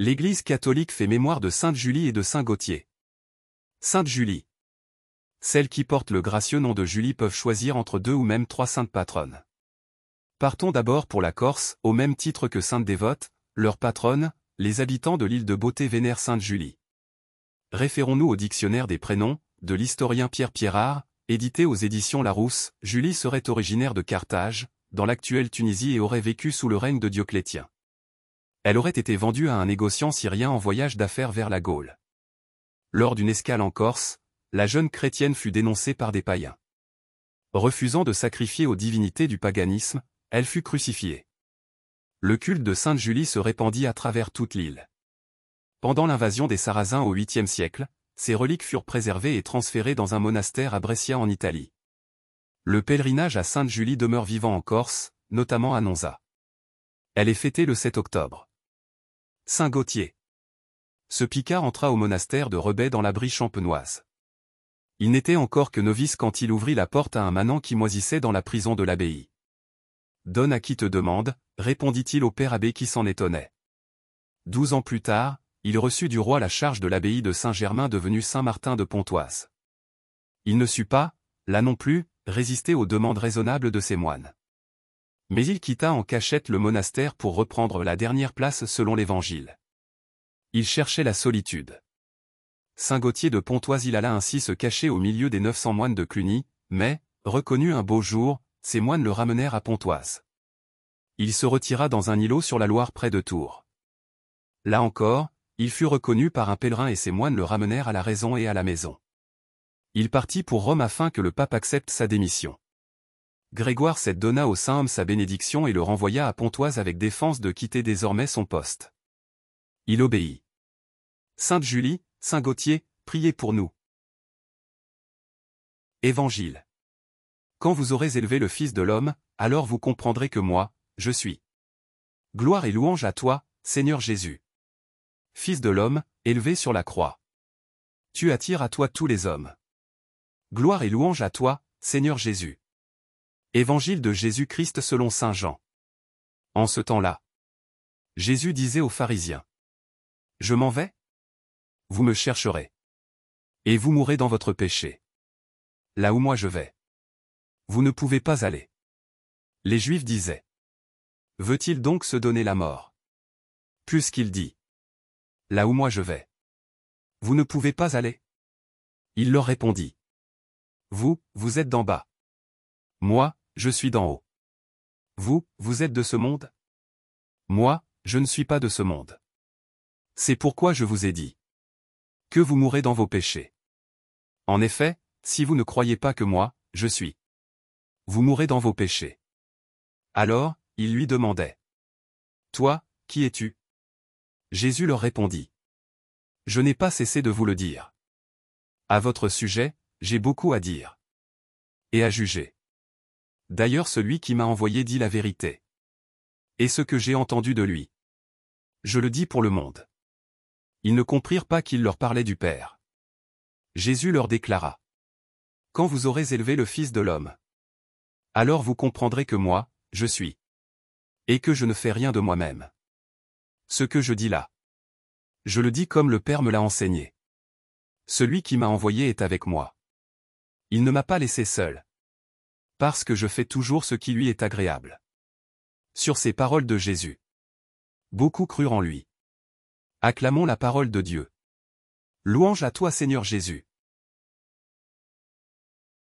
L'Église catholique fait mémoire de Sainte Julie et de Saint Gauthier. Sainte Julie. Celles qui portent le gracieux nom de Julie peuvent choisir entre 2 ou même 3 saintes patronnes. Partons d'abord pour la Corse, au même titre que Sainte Dévote, leur patronne, les habitants de l'île de Beauté vénèrent Sainte Julie. Référons-nous au dictionnaire des prénoms, de l'historien Pierre Pierrard, édité aux éditions Larousse. Julie serait originaire de Carthage, dans l'actuelle Tunisie et aurait vécu sous le règne de Dioclétien. Elle aurait été vendue à un négociant syrien en voyage d'affaires vers la Gaule. Lors d'une escale en Corse, la jeune chrétienne fut dénoncée par des païens. Refusant de sacrifier aux divinités du paganisme, elle fut crucifiée. Le culte de Sainte Julie se répandit à travers toute l'île. Pendant l'invasion des Sarrasins au 8e siècle, ses reliques furent préservées et transférées dans un monastère à Brescia en Italie. Le pèlerinage à Sainte Julie demeure vivant en Corse, notamment à Nonza. Elle est fêtée le 7 octobre. Saint Gauthier. Ce Picard entra au monastère de Rebais dans la Brie champenoise. Il n'était encore que novice quand il ouvrit la porte à un manant qui moisissait dans la prison de l'abbaye. « Donne à qui te demande », répondit-il au père abbé qui s'en étonnait. 12 ans plus tard, il reçut du roi la charge de l'abbaye de Saint-Germain devenue Saint-Martin de Pontoise. Il ne sut pas, là non plus, résister aux demandes raisonnables de ses moines. Mais il quitta en cachette le monastère pour reprendre la dernière place selon l'Évangile. Il cherchait la solitude. Saint Gauthier de Pontoise il alla ainsi se cacher au milieu des 900 moines de Cluny, mais, reconnu un beau jour, ces moines le ramenèrent à Pontoise. Il se retira dans un îlot sur la Loire près de Tours. Là encore, il fut reconnu par un pèlerin et ses moines le ramenèrent à la raison et à la maison. Il partit pour Rome afin que le pape accepte sa démission. Grégoire VII donna au saint homme sa bénédiction et le renvoya à Pontoise avec défense de quitter désormais son poste. Il obéit. Sainte Julie, Saint Gauthier, priez pour nous. Évangile. Quand vous aurez élevé le Fils de l'homme, alors vous comprendrez que moi, je suis. Gloire et louange à toi, Seigneur Jésus. Fils de l'homme, élevé sur la croix. Tu attires à toi tous les hommes. Gloire et louange à toi, Seigneur Jésus. Évangile de Jésus-Christ selon saint Jean. En ce temps-là, Jésus disait aux pharisiens: Je m'en vais? Vous me chercherez. Et vous mourrez dans votre péché. Là où moi je vais, vous ne pouvez pas aller. Les Juifs disaient: Veut-il donc se donner la mort? Puisqu'il dit: Là où moi je vais, vous ne pouvez pas aller. Il leur répondit: Vous êtes d'en bas. Moi, je suis d'en haut. Vous êtes de ce monde? Moi, je ne suis pas de ce monde. C'est pourquoi je vous ai dit que vous mourrez dans vos péchés. En effet, si vous ne croyez pas que moi, je suis, vous mourrez dans vos péchés. Alors, ils lui demandaient: Toi, qui es-tu? Jésus leur répondit: Je n'ai pas cessé de vous le dire. À votre sujet, j'ai beaucoup à dire. Et à juger. D'ailleurs celui qui m'a envoyé dit la vérité. Et ce que j'ai entendu de lui, je le dis pour le monde. Ils ne comprirent pas qu'il leur parlait du Père. Jésus leur déclara: Quand vous aurez élevé le Fils de l'homme, alors vous comprendrez que moi, je suis. Et que je ne fais rien de moi-même. Ce que je dis là, je le dis comme le Père me l'a enseigné. Celui qui m'a envoyé est avec moi. Il ne m'a pas laissé seul. Parce que je fais toujours ce qui lui est agréable. Sur ces paroles de Jésus, beaucoup crurent en lui. Acclamons la parole de Dieu. Louange à toi Seigneur Jésus.